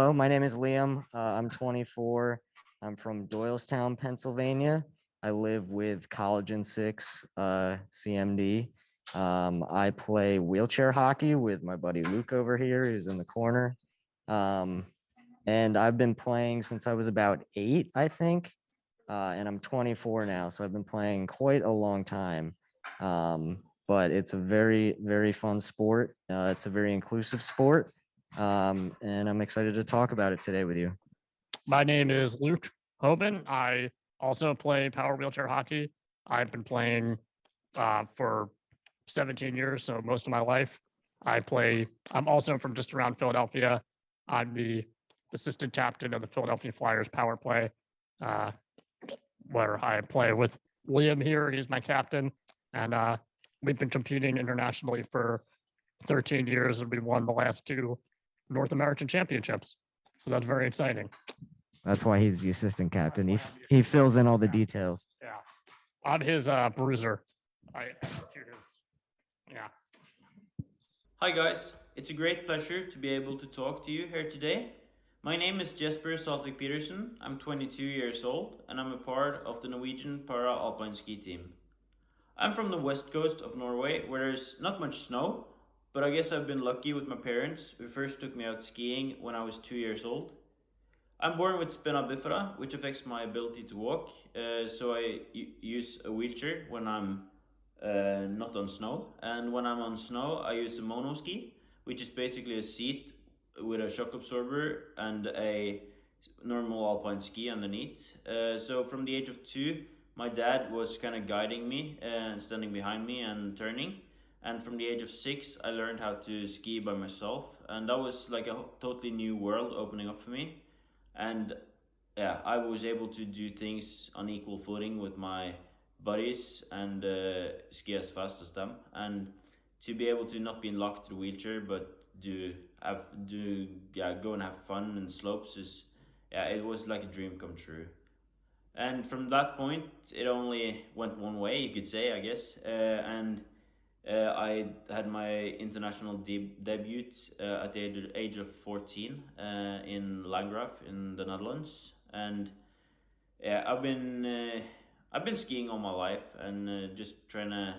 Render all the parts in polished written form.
Hello, my name is Liam. I'm 24. I'm from Doylestown, Pennsylvania. I live with College in Six, CMD. I play wheelchair hockey with my buddy Luke over here, who's in the corner. Um, and I've been playing since I was about 8, I think. And I'm 24 now, so I've been playing quite a long time. But it's a very, very fun sport. It's a very inclusive sport. And I'm excited to talk about it today with you. My name is Luke Hoban. I also play power wheelchair hockey. I've been playing for 17 years, so most of my life. I'm also from just around Philadelphia. I'm the assistant captain of the Philadelphia Flyers Powerplay, uh, where I play with Liam here. He's my captain. And we've been competing internationally for 13 years, and we won the last 2 North American championships. So that's very exciting. That's why he's the assistant captain. He fills in all the details. Yeah. I'm his bruiser. Yeah. Hi guys, it's a great pleasure to be able to talk to you here today. My name is Jesper Saltvik Pedersen. I'm 22 years old and I'm a part of the Norwegian Para-Alpine ski team. I'm from the west coast of Norway where there's not much snow, but I guess I've been lucky with my parents who first took me out skiing when I was 2 years old. I'm born with spina bifida, which affects my ability to walk, so I use a wheelchair when I'm not on snow. And when I'm on snow, I use a mono ski, which is basically a seat with a shock absorber and a normal alpine ski underneath. So from the age of 2, my dad was kind of guiding me and standing behind me and turning. And from the age of 6, I learned how to ski by myself. And that was like a totally new world opening up for me. And yeah, I was able to do things on equal footing with my buddies and ski as fast as them, and to be able to not be locked to the wheelchair but go and have fun in slopes is, yeah, it was like a dream come true. And from that point it only went one way, you could say, I guess. And I had my international debut at the age of 14 in Landgraf in the Netherlands. And yeah, I've been skiing all my life and just trying to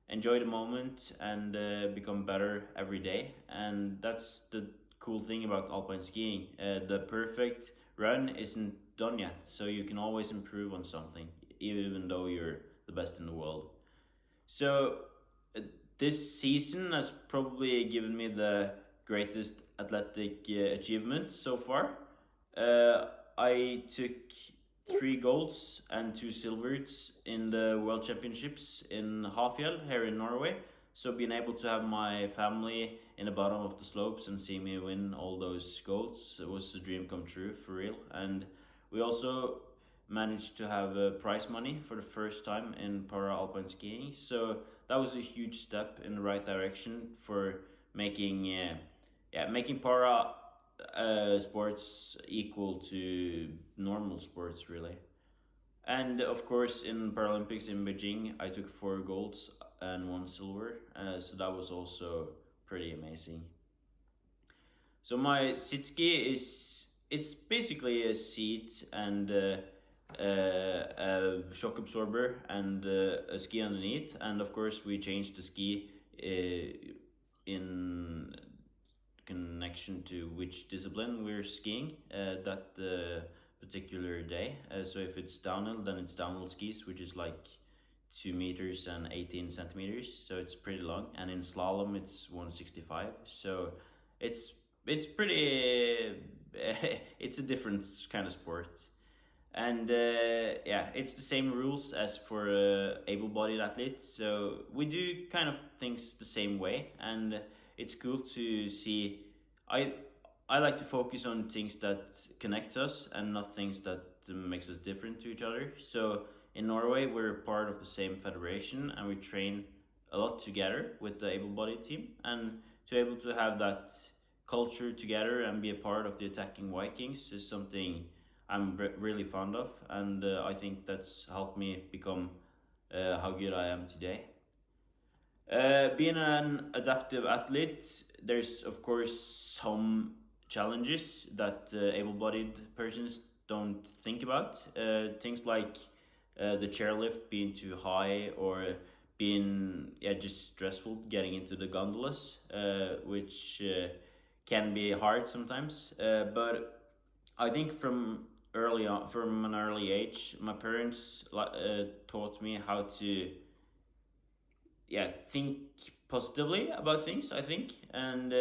enjoy the moment and become better every day. And that's the cool thing about alpine skiing. The perfect run isn't done yet, so you can always improve on something, even though you're the best in the world. So this season has probably given me the greatest athletic achievements so far. I took 3 golds and 2 silvers in the World Championships in Hafjell here in Norway. So being able to have my family in the bottom of the slopes and see me win all those golds, it was a dream come true for real. And we also managed to have prize money for the first time in para-alpine skiing. So that was a huge step in the right direction for making making para sports equal to normal sports, really. And of course, in Paralympics in Beijing, I took 4 golds and 1 silver, so that was also pretty amazing. So my sit ski is, it's basically a seat and a shock absorber and a ski underneath. And of course, we changed the ski in connection to which discipline we're skiing that particular day. So if it's downhill, then it's downhill skis, which is like 2 meters and 18 centimeters, so it's pretty long. And in slalom, it's 165. So it's pretty. It's a different kind of sport. And yeah, it's the same rules as for able-bodied athletes, so we do kind of things the same way. And it's cool to see. I like to focus on things that connects us and not things that makes us different to each other. So in Norway, we're part of the same federation and we train a lot together with the able-bodied team. And to be able to have that culture together and be a part of the attacking Vikings is something I'm really fond of, and I think that's helped me become how good I am today. Being an adaptive athlete, there's of course some challenges that able-bodied persons don't think about. Things like the chairlift being too high, or being just stressful getting into the gondolas, which can be hard sometimes. But I think from an early age, my parents taught me how to think positively about things, I think, and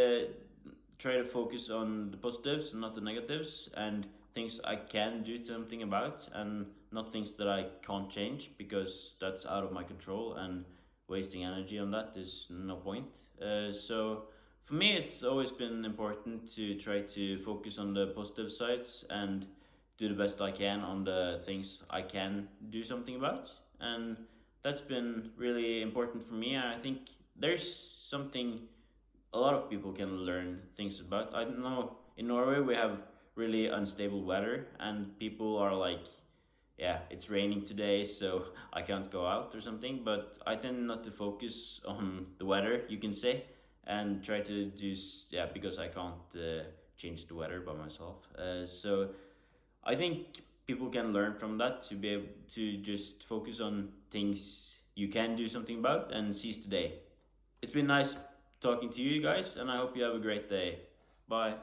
try to focus on the positives and not the negatives, and things I can do something about, and not things that I can't change because that's out of my control, and wasting energy on that is no point. So for me, it's always been important to try to focus on the positive sides and do the best I can on the things I can do something about. And that's been really important for me. And I think there's something a lot of people can learn things about. I don't know, in Norway we have really unstable weather, and people are like, yeah, it's raining today, so I can't go out or something. But I tend not to focus on the weather, you can say, and try to do, because I can't change the weather by myself. So I think people can learn from that to be able to just focus on things you can do something about and seize the day. It's been nice talking to you guys, and I hope you have a great day. Bye.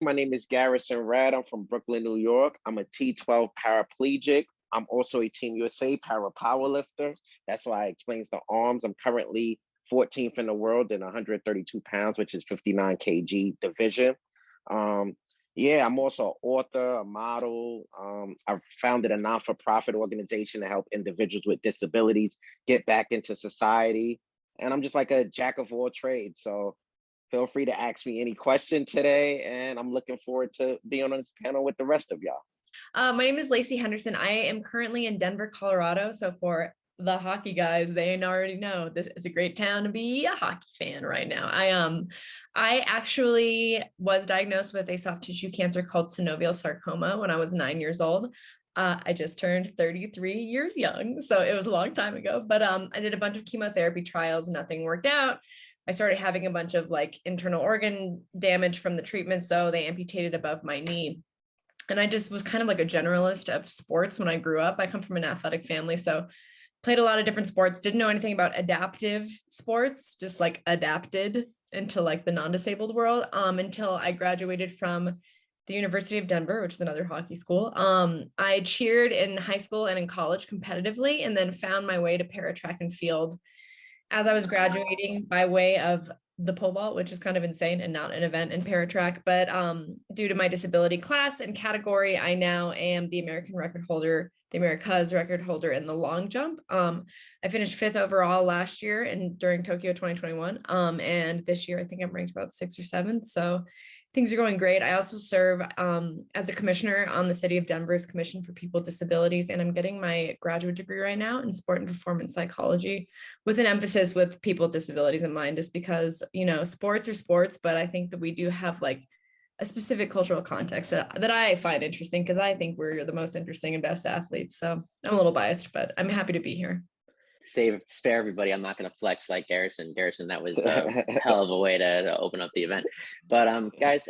My name is Garrison Rad. I'm from Brooklyn, New York. I'm a T12 paraplegic. I'm also a Team USA para-powerlifter. That's why I explains the arms. I'm currently 14th in the world in 132 pounds, which is 59 kg division. I'm also an author, a model. I've founded a non-for-profit organization to help individuals with disabilities get back into society. And I'm just like a jack of all trades. So feel free to ask me any question today, and I'm looking forward to being on this panel with the rest of y'all. My name is Lacey Henderson. I am currently in Denver, Colorado. So for the hockey guys, they already know this is a great town to be a hockey fan right now. I actually was diagnosed with a soft tissue cancer called synovial sarcoma when I was 9 years old. I just turned 33 years young, so it was a long time ago, but I did a bunch of chemotherapy trials, nothing worked out. I started having a bunch of like internal organ damage from the treatment, so they amputated above my knee. And I just was kind of like a generalist of sports when I grew up. I come from an athletic family, so played a lot of different sports, didn't know anything about adaptive sports, just like adapted into like the non-disabled world until I graduated from the University of Denver, which is another hockey school. I cheered in high school and in college competitively, and then found my way to para-track and field as I was graduating by way of the pole vault, which is kind of insane and not an event in para-track. But due to my disability class and category, I now am the American record holder, the America's record holder in the long jump. I finished 5th overall last year and during Tokyo 2021. And this year, I think I'm ranked about 6th or 7th. So things are going great. I also serve as a commissioner on the City of Denver's Commission for People with Disabilities, and I'm getting my graduate degree right now in sport and performance psychology with an emphasis with people with disabilities in mind, just because, you know, sports are sports, but I think that we do have like a specific cultural context that I find interesting because I think we're the most interesting and best athletes. So I'm a little biased, but I'm happy to be here. Spare everybody. I'm not going to flex like Garrison. That was a hell of a way to open up the event. But guys,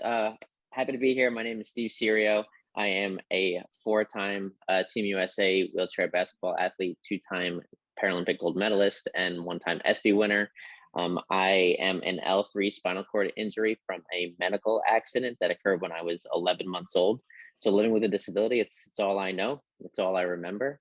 happy to be here. My name is Steve Serio. I am a 4-time Team USA wheelchair basketball athlete, 2-time Paralympic gold medalist, and 1-time ESPY winner. I am an L3 spinal cord injury from a medical accident that occurred when I was 11 months old. So living with a disability, it's all I know. It's all I remember.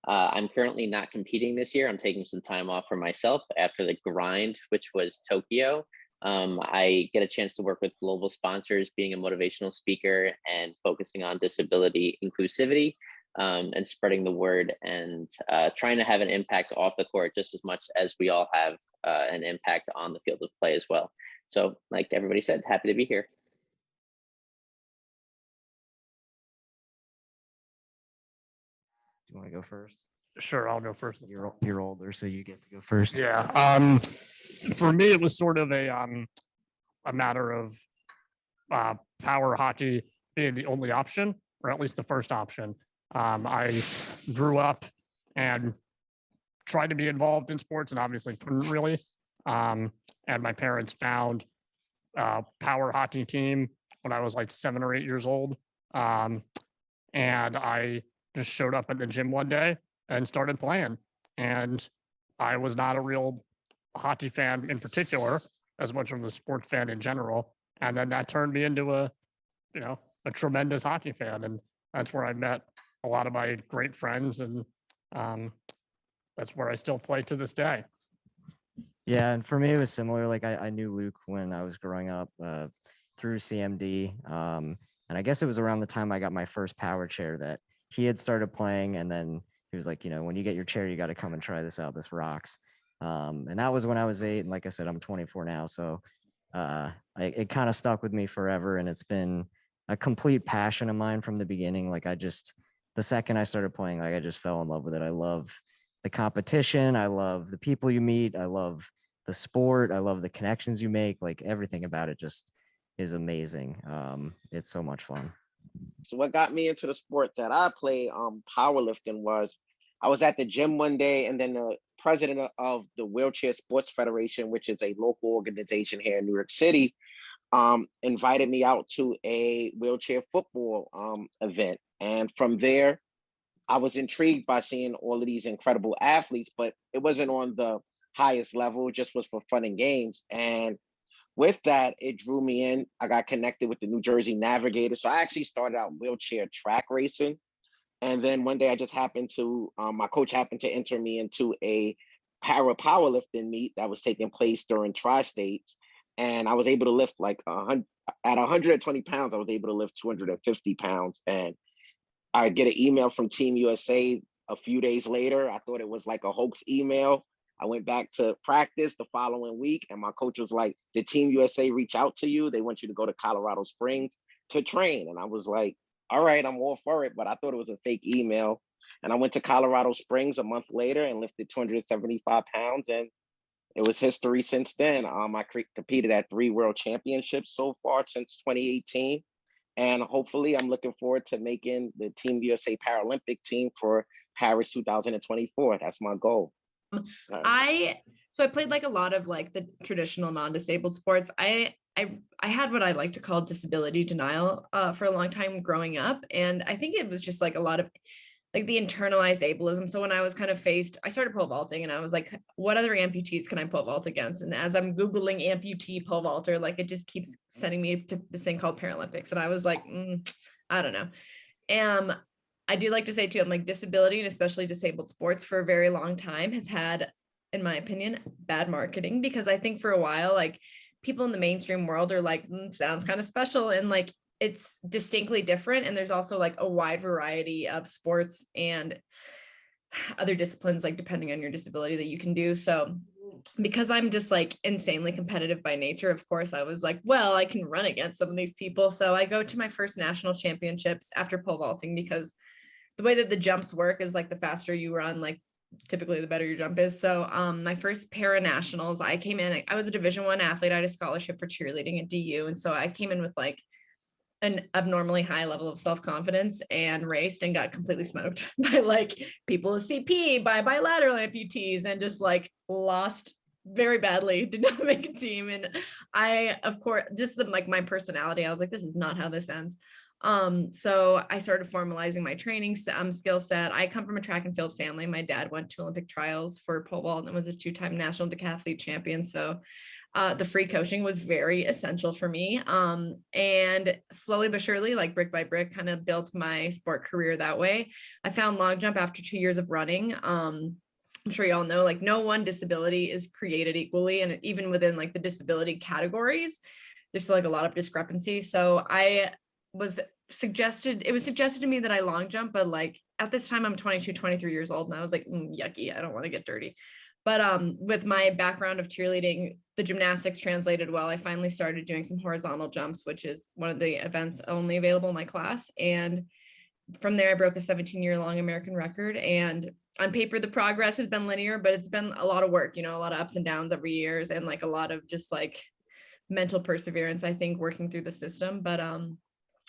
I'm currently not competing this year. I'm taking some time off for myself after the grind, which was Tokyo. I get a chance to work with global sponsors, being a motivational speaker and focusing on disability inclusivity and spreading the word and trying to have an impact off the court just as much as we all have an impact on the field of play as well. So like everybody said, happy to be here. Do you want to go first? Sure, I'll go first. You're older, so you get to go first. Yeah. For me, it was sort of a matter of power hockey being the only option, or at least the first option. I grew up and tried to be involved in sports, and obviously couldn't really. And my parents found a power hockey team when I was like 7 or 8 years old. And I just showed up at the gym one day and started playing. And I was not a real hockey fan in particular, as much of a sports fan in general. And then that turned me into a tremendous hockey fan. And that's where I met a lot of my great friends. And that's where I still play to this day. Yeah, and for me, it was similar. Like I knew Luke when I was growing up through CMD. And I guess it was around the time I got my first power chair that he had started playing. And then he was like, when you get your chair, you got to come and try this out. This rocks. And that was when I was 8. And like I said, I'm 24 now. So it kind of stuck with me forever. And it's been a complete passion of mine from the beginning. Like the second I started playing, like I just fell in love with it. I love the competition. I love the people you meet. I love the sport. I love the connections you make. Like everything about it just is amazing. It's so much fun. So what got me into the sport that I play, powerlifting, was I was at the gym one day, and then the president of the Wheelchair Sports Federation, which is a local organization here in New York City, invited me out to a wheelchair football event. And from there, I was intrigued by seeing all of these incredible athletes, but it wasn't on the highest level, it just was for fun and games. And with that, it drew me in. I got connected with the New Jersey Navigator. So I actually started out wheelchair track racing. And then one day I just happened to, my coach happened to enter me into a powerlifting meet that was taking place during tri-states. And I was able to lift like at 120 pounds, I was able to lift 250 pounds. And I get an email from Team USA a few days later. I thought it was like a hoax email. I went back to practice the following week, and my coach was like, did Team USA reach out to you? They want you to go to Colorado Springs to train. And I was like, all right, I'm all for it. But I thought it was a fake email. And I went to Colorado Springs a month later and lifted 275 pounds. And it was history since then. I competed at 3 world championships so far since 2018. And hopefully I'm looking forward to making the Team USA Paralympic team for Paris 2024. That's my goal. I played like a lot of like the traditional non-disabled sports. I had what I like to call disability denial for a long time growing up. And I think it was just like a lot of like the internalized ableism. So when I was kind of I started pole vaulting, and I was like, what other amputees can I pole vault against? And as I'm Googling amputee pole vaulter, like it just keeps sending me to this thing called Paralympics. And I was like, I don't know. I do like to say too, I'm like disability and especially disabled sports for a very long time has had, in my opinion, bad marketing, because I think for a while, like people in the mainstream world are like, sounds kind of special. And like, it's distinctly different. And there's also like a wide variety of sports and other disciplines, like depending on your disability that you can do. So because I'm just like insanely competitive by nature, of course, I was like, well, I can run against some of these people. So I go to my first national championships after pole vaulting, because the way that the jumps work is like the faster you run, like typically the better your jump is. So my first para nationals, I came in, I was a Division I athlete. I had a scholarship for cheerleading at DU. And so I came in with like an abnormally high level of self-confidence and raced and got completely smoked by like people with CP, by bilateral amputees, and just like lost very badly, did not make a team. And I, of course, just like my personality, I was like, this is not how this ends. So I started formalizing my training skill set. I come from a track and field family. My dad went to Olympic trials for pole vault and was a 2-time national decathlete champion. So the free coaching was very essential for me. And slowly but surely, like brick by brick, kind of built my sport career that way. I found long jump after 2 years of running. I'm sure you all know, like no one disability is created equally. And even within like the disability categories, there's still like a lot of discrepancy. So it was suggested to me that I long jump, but like at this time I'm 22, 23 years old. And I was like, yucky, I don't want to get dirty. But with my background of cheerleading, the gymnastics translated well. I finally started doing some horizontal jumps, which is one of the events only available in my class. And from there, I broke a 17-year-long American record. And on paper, the progress has been linear, but it's been a lot of work, a lot of ups and downs every year, and like a lot of just like mental perseverance, I think, working through the system. But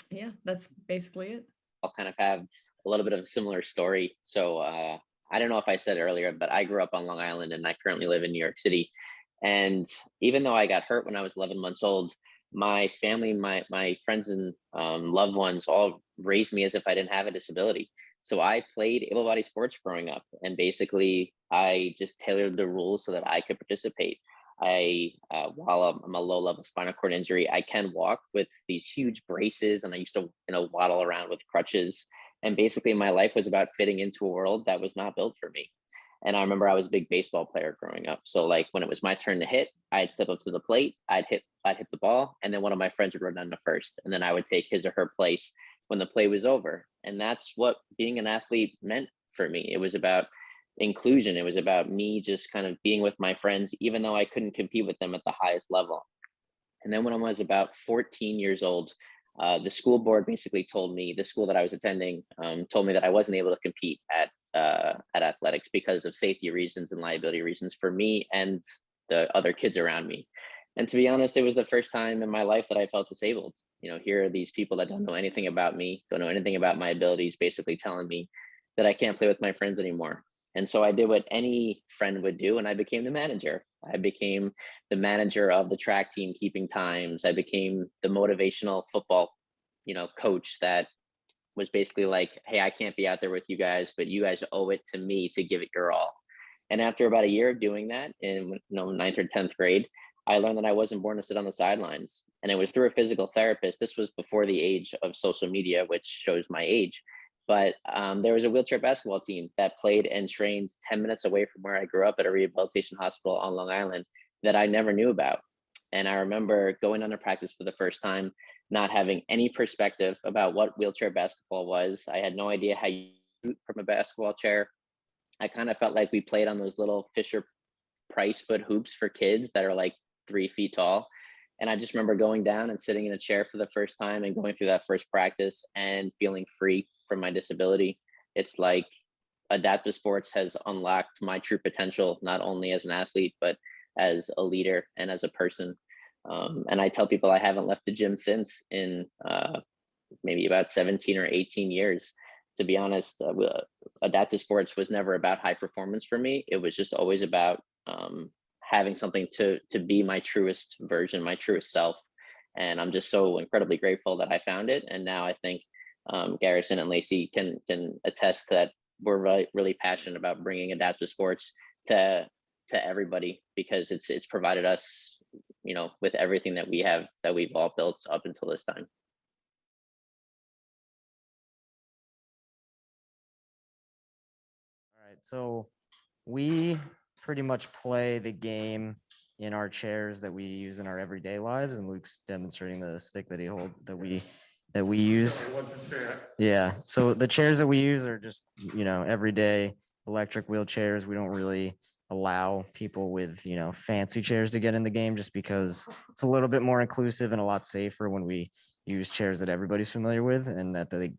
yeah, that's basically it. I'll kind of have a little bit of a similar story. So I don't know if I said it earlier, but I grew up on Long Island and I currently live in New York City. And even though I got hurt when I was 11 months old, my family, my friends and loved ones all raised me as if I didn't have a disability. So I played able-bodied sports growing up, and basically I just tailored the rules so that I could participate. While I'm a low-level spinal cord injury, I can walk with these huge braces, and I used to, waddle around with crutches. And basically, my life was about fitting into a world that was not built for me. And I remember I was a big baseball player growing up. So like when it was my turn to hit, I'd step up to the plate, I'd hit the ball, and then one of my friends would run down to first, and then I would take his or her place when the play was over. And that's what being an athlete meant for me. It was about inclusion. It was about me just kind of being with my friends, even though I couldn't compete with them at the highest level. And then when I was about 14 years old, the school board basically told me, the school that I was attending told me that I wasn't able to compete at athletics because of safety reasons and liability reasons for me and the other kids around me. And to be honest, it was the first time in my life that I felt disabled. Here are these people that don't know anything about me, don't know anything about my abilities, basically telling me that I can't play with my friends anymore. And so I did what any friend would do, and I became the manager. I became the manager of the track team, keeping times. I became the motivational football, coach that was basically like, hey, I can't be out there with you guys, but you guys owe it to me to give it your all. And after about a year of doing that in 9th or 10th grade, I learned that I wasn't born to sit on the sidelines. And it was through a physical therapist. This was before the age of social media, which shows my age. But there was a wheelchair basketball team that played and trained 10 minutes away from where I grew up at a rehabilitation hospital on Long Island that I never knew about. And I remember going under practice for the first time, not having any perspective about what wheelchair basketball was. I had no idea how you shoot from a basketball chair. I kind of felt like we played on those little Fisher Price foot hoops for kids that are like 3 feet tall. And I just remember going down and sitting in a chair for the first time and going through that first practice and feeling free from my disability. It's like adaptive sports has unlocked my true potential, not only as an athlete, but as a leader and as a person. And I tell people I haven't left the gym since in maybe about 17 or 18 years. To be honest, adaptive sports was never about high performance for me. It was just always about having something to be my truest version, my truest self. And I'm just so incredibly grateful that I found it. And now I think Garrison and Lacey can attest that we're really, really passionate about bringing adaptive sports to everybody, because it's provided us, with everything that we've all built up until this time. All right, so we pretty much play the game in our chairs that we use in our everyday lives, and Luke's demonstrating the stick that we use. Yeah, so the chairs that we use are just everyday electric wheelchairs. We don't really allow people with fancy chairs to get in the game, just because it's a little bit more inclusive and a lot safer when we use chairs that everybody's familiar with and that they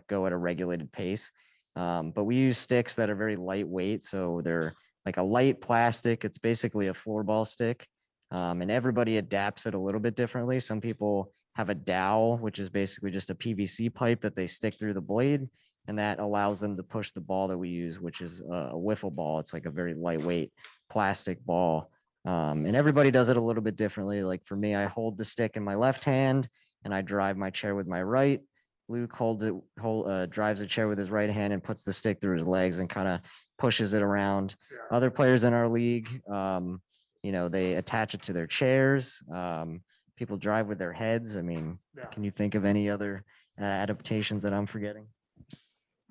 go at a regulated pace. But we use sticks that are very lightweight, so they're like a light plastic. It's basically a floorball stick, and everybody adapts it a little bit differently. Some people have a dowel, which is basically just a PVC pipe that they stick through the blade, and that allows them to push the ball that we use, which is a wiffle ball. It's like a very lightweight plastic ball, and everybody does it a little bit differently. Like for me, I hold the stick in my left hand and I drive my chair with my right. Luke drives the chair with his right hand and puts the stick through his legs and kind of pushes it around. Yeah. Other players in our league, they attach it to their chairs. People drive with their heads. I mean, Can you think of any other adaptations that I'm forgetting?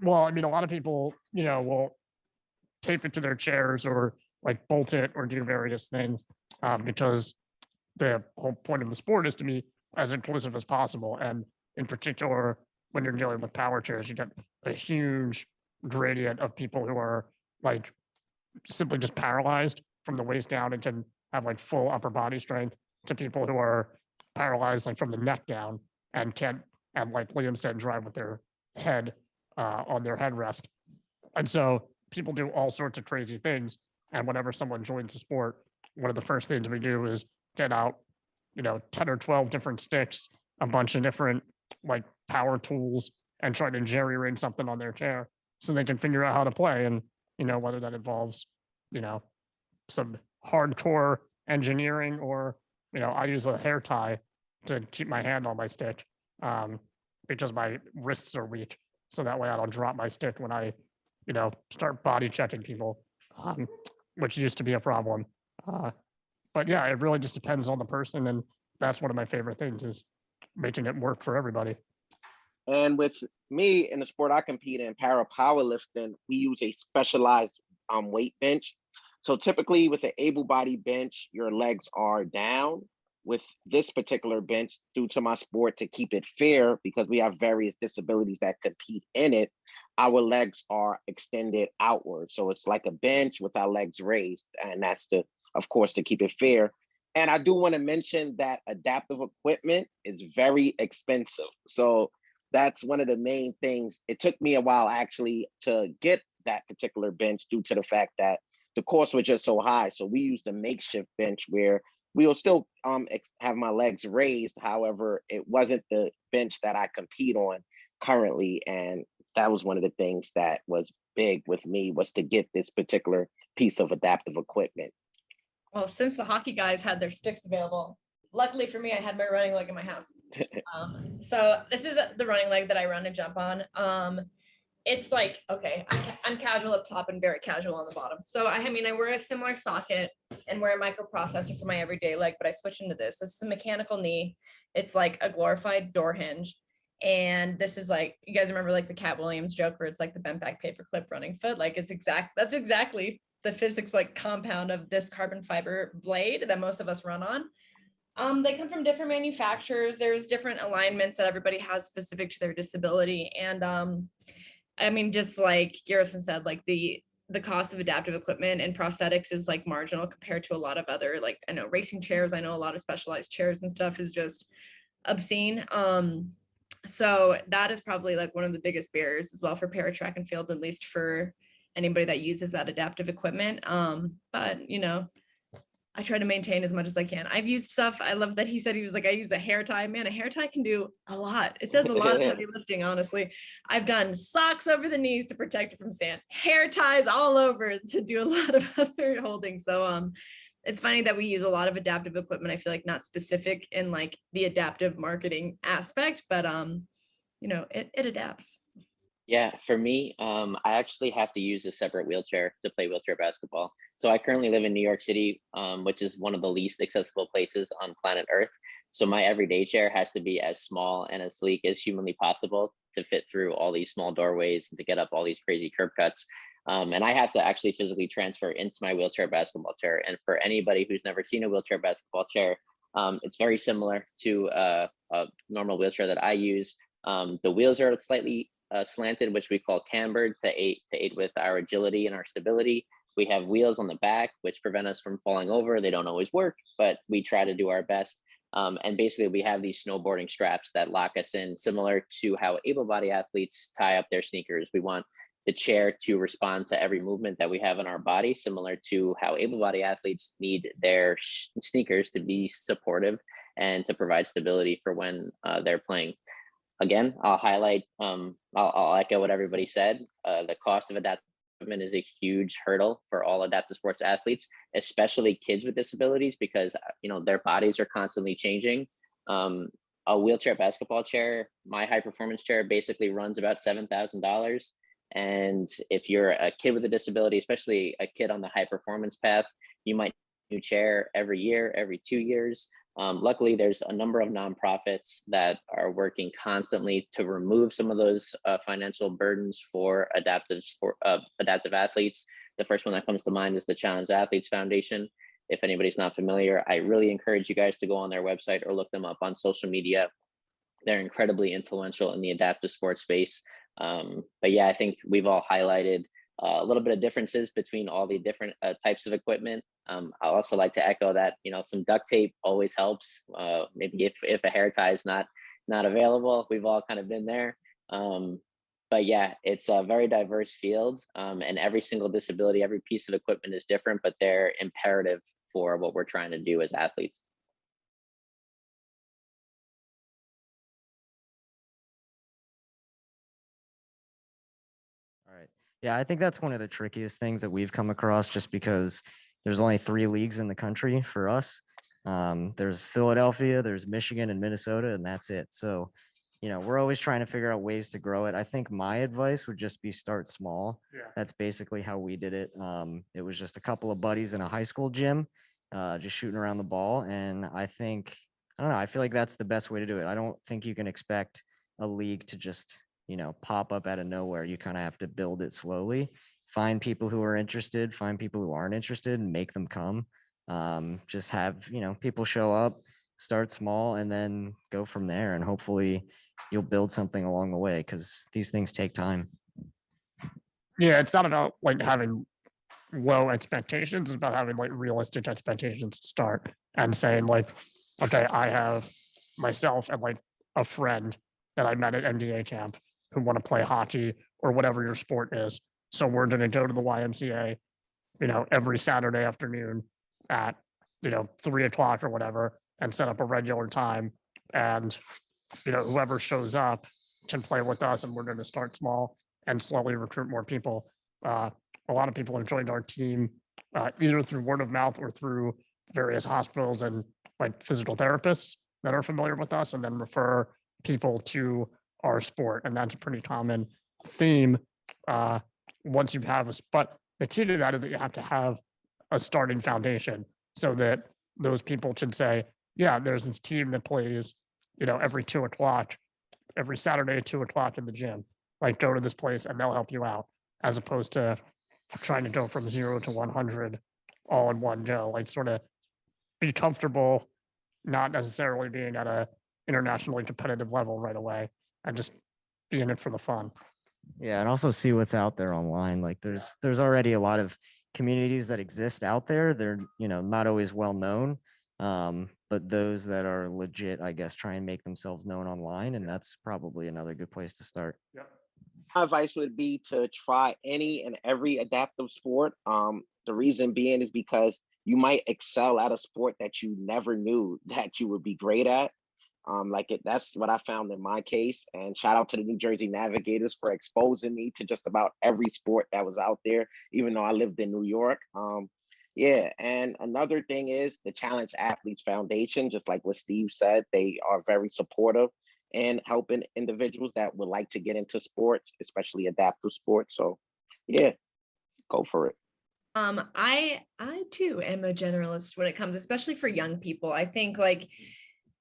Well, I mean, a lot of people, will tape it to their chairs or like bolt it or do various things because the whole point of the sport is to be as inclusive as possible. And in particular, when you're dealing with power chairs, you get a huge gradient of people who are like simply just paralyzed from the waist down and can have like full upper body strength, to people who are paralyzed like from the neck down and can't, and like Liam said, drive with their head on their headrest. And so people do all sorts of crazy things. And whenever someone joins the sport, one of the first things we do is get out, 10 or 12 different sticks, a bunch of different like power tools, and try to jerry-rig something on their chair so they can figure out how to play. And, whether that involves, some hardcore engineering or, I use a hair tie to keep my hand on my stick because my wrists are weak. So that way I don't drop my stick when I, start body checking people, which used to be a problem. But yeah, it really just depends on the person. And that's one of my favorite things is making it work for everybody. And with me in the sport I compete in, para-powerlifting, we use a specialized weight bench. So typically with an able-bodied bench, your legs are down. With this particular bench, due to my sport, to keep it fair, because we have various disabilities that compete in it, our legs are extended outward. So it's like a bench with our legs raised. And that's of course, to keep it fair. And I do want to mention that adaptive equipment is very expensive. So that's one of the main things. It took me a while actually to get that particular bench due to the fact that the costs were just so high. So we used a makeshift bench where we'll still have my legs raised. However, it wasn't the bench that I compete on currently. And that was one of the things that was big with me, was to get this particular piece of adaptive equipment. Well, since the hockey guys had their sticks available, luckily for me, I had my running leg in my house. So this is the running leg that I run and jump on. It's like, okay, I'm casual up top and very casual on the bottom. So I wear a similar socket and wear a microprocessor for my everyday leg, but I switched into this. This is a mechanical knee. It's like a glorified door hinge. And this is like, you guys remember like the Cat Williams joke where it's like the bent back paperclip running foot? Like that's exactly the physics like compound of this carbon fiber blade that most of us run on. They come from different manufacturers. There's different alignments that everybody has specific to their disability. And just like Garrison said, like the cost of adaptive equipment and prosthetics is like marginal compared to a lot of other, like I know racing chairs, I know a lot of specialized chairs and stuff is just obscene. So that is probably like one of the biggest barriers as well for para track and field, at least for anybody that uses that adaptive equipment. But I try to maintain as much as I can. I've used stuff. I love that he said he was like, I use a hair tie. Man, a hair tie can do a lot. It does a lot of heavy lifting, honestly. I've done socks over the knees to protect it from sand, hair ties all over to do a lot of other holding. So it's funny that we use a lot of adaptive equipment. I feel like not specific in like the adaptive marketing aspect, but it adapts. Yeah, for me, I actually have to use a separate wheelchair to play wheelchair basketball. So I currently live in New York City, which is one of the least accessible places on planet Earth. So my everyday chair has to be as small and as sleek as humanly possible to fit through all these small doorways and to get up all these crazy curb cuts. And I have to actually physically transfer into my wheelchair basketball chair. And for anybody who's never seen a wheelchair basketball chair, it's very similar to a normal wheelchair that I use. The wheels are slightly slanted, which we call cambered, to aid with our agility and our stability. We have wheels on the back, which prevent us from falling over. They don't always work, but we try to do our best. And basically, we have these snowboarding straps that lock us in, similar to how able-bodied athletes tie up their sneakers. We want the chair to respond to every movement that we have in our body, similar to how able-bodied athletes need their sneakers to be supportive and to provide stability for when they're playing. Again, I'll highlight, I'll echo what everybody said. The cost of adaptive equipment is a huge hurdle for all adaptive sports athletes, especially kids with disabilities, because their bodies are constantly changing. A wheelchair basketball chair, my high performance chair, basically runs about $7,000. And if you're a kid with a disability, especially a kid on the high performance path, you might need a new chair every year, every 2 years. Luckily, there's a number of nonprofits that are working constantly to remove some of those financial burdens for adaptive athletes. The first one that comes to mind is the Challenged Athletes Foundation. If anybody's not familiar, I really encourage you guys to go on their website or look them up on social media. They're incredibly influential in the adaptive sports space. But yeah, I think we've all highlighted a little bit of differences between all the different types of equipment. I also like to echo that, some duct tape always helps. Maybe if a hair tie is not available, we've all kind of been there. But yeah, it's a very diverse field, and every single disability, every piece of equipment is different, but they're imperative for what we're trying to do as athletes. All right. Yeah, I think that's one of the trickiest things that we've come across, just because there's only 3 leagues in the country for us. There's Philadelphia, there's Michigan and Minnesota, and that's it. So, we're always trying to figure out ways to grow it. I think my advice would just be start small. Yeah. That's basically how we did it. It was just a couple of buddies in a high school gym, just shooting around the ball. And I don't know, I feel like that's the best way to do it. I don't think you can expect a league to just, pop up out of nowhere. You kind of have to build it slowly, find people who are interested, find people who aren't interested, and make them come. Just have, people show up, start small, and then go from there. And hopefully you'll build something along the way, because these things take time. Yeah, it's not about like having low expectations. It's about having like realistic expectations to start and saying like, okay, I have myself and like a friend that I met at NDA camp who want to play hockey or whatever your sport is. So we're going to go to the YMCA, every Saturday afternoon at, 3 o'clock or whatever, and set up a regular time. And, whoever shows up can play with us, and we're going to start small and slowly recruit more people. A lot of people have joined our team either through word of mouth or through various hospitals and like physical therapists that are familiar with us, and then refer people to our sport. And that's a pretty common theme once you have but the key to that is that you have to have a starting foundation so that those people can say, yeah, there's this team that plays, every 2 o'clock, every Saturday at 2 o'clock in the gym. Like, go to this place and they'll help you out, as opposed to trying to go from 0 to 100 all in one go. Like, sort of be comfortable, not necessarily being at a internationally competitive level right away, and just be in it for the fun. Yeah, and also see what's out there online. Like, there's already a lot of communities that exist out there. They're, not always well known, but those that are legit, I guess, try and make themselves known online, and that's probably another good place to start. My advice would be to try any and every adaptive sport. The reason being is because you might excel at a sport that you never knew that you would be great at. That's what I found in my case. And shout out to the New Jersey Navigators for exposing me to just about every sport that was out there, even though I lived in New York. Yeah, and another thing is the Challenge Athletes Foundation, just like what Steve said, they are very supportive and helping individuals that would like to get into sports, especially adaptive sports. So yeah, go for it. I too am a generalist when it comes, especially for young people. I think like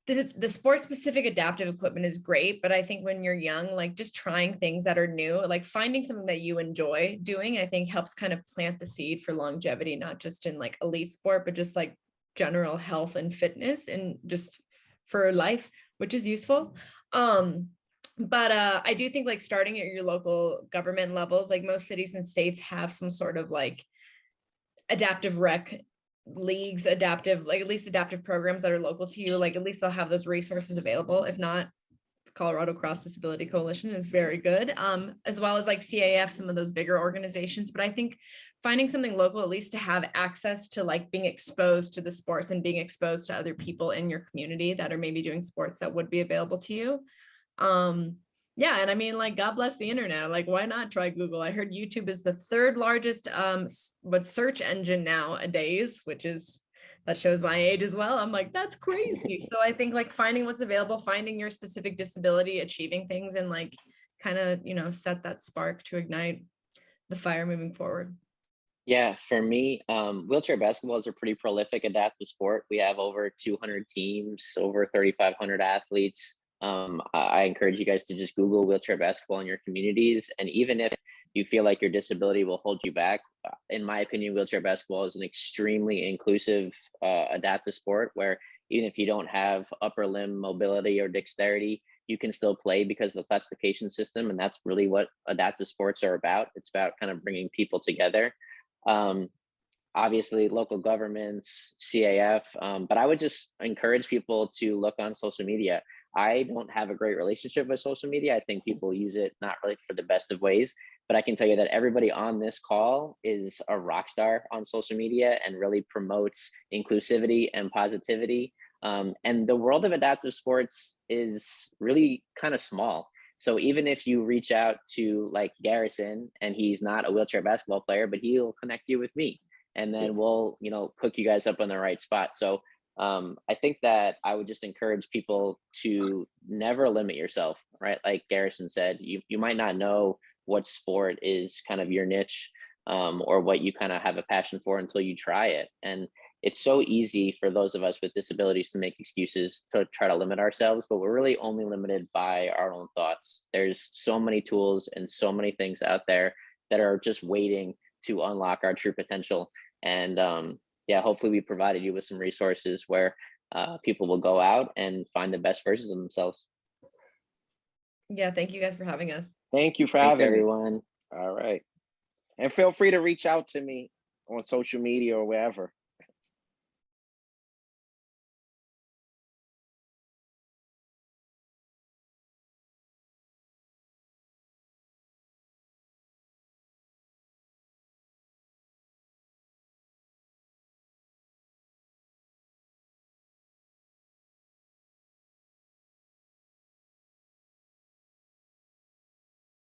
the sport specific adaptive equipment is great, but I think when you're young, like just trying things that are new, like finding something that you enjoy doing, I think helps kind of plant the seed for longevity, not just in like elite sport, but just like general health and fitness and just for life, which is useful. But I do think like starting at your local government levels, like most cities and states have some sort of like adaptive rec leagues, adaptive, like at least adaptive programs that are local to you. Like at least they'll have those resources available. If not, Colorado Cross Disability Coalition is very good, as well as like CAF, some of those bigger organizations. But I think finding something local, at least to have access to like being exposed to the sports and being exposed to other people in your community that are maybe doing sports that would be available to you. Yeah, and I mean, like, God bless the internet. Like, why not try Google? I heard YouTube is the third largest search engine nowadays, that shows my age as well. I'm like, that's crazy. So I think like finding what's available, finding your specific disability, achieving things, and like kind of, set that spark to ignite the fire moving forward. Yeah, for me, wheelchair basketball is a pretty prolific adaptive sport. We have over 200 teams, over 3,500 athletes. I encourage you guys to just Google wheelchair basketball in your communities. And even if you feel like your disability will hold you back, in my opinion, wheelchair basketball is an extremely inclusive adaptive sport where even if you don't have upper limb mobility or dexterity, you can still play because of the classification system. And that's really what adaptive sports are about. It's about kind of bringing people together. Obviously local governments, CAF, but I would just encourage people to look on social media. I don't have a great relationship with social media. I think people use it not really for the best of ways, but I can tell you that everybody on this call is a rock star on social media and really promotes inclusivity and positivity. And the world of adaptive sports is really kind of small. So even if you reach out to like Garrison and he's not a wheelchair basketball player, but he'll connect you with me and then we'll, hook you guys up on the right spot. So I think that I would just encourage people to never limit yourself, right? Like Garrison said, you might not know what sport is kind of your niche, or what you kind of have a passion for until you try it. And it's so easy for those of us with disabilities to make excuses to try to limit ourselves, but we're really only limited by our own thoughts. There's so many tools and so many things out there that are just waiting to unlock our true potential. And yeah, hopefully we provided you with some resources where people will go out and find the best versions of themselves. Yeah, thank you guys for having us. Thank you for Thanks, having me. everyone. All right. And feel free to reach out to me on social media or wherever.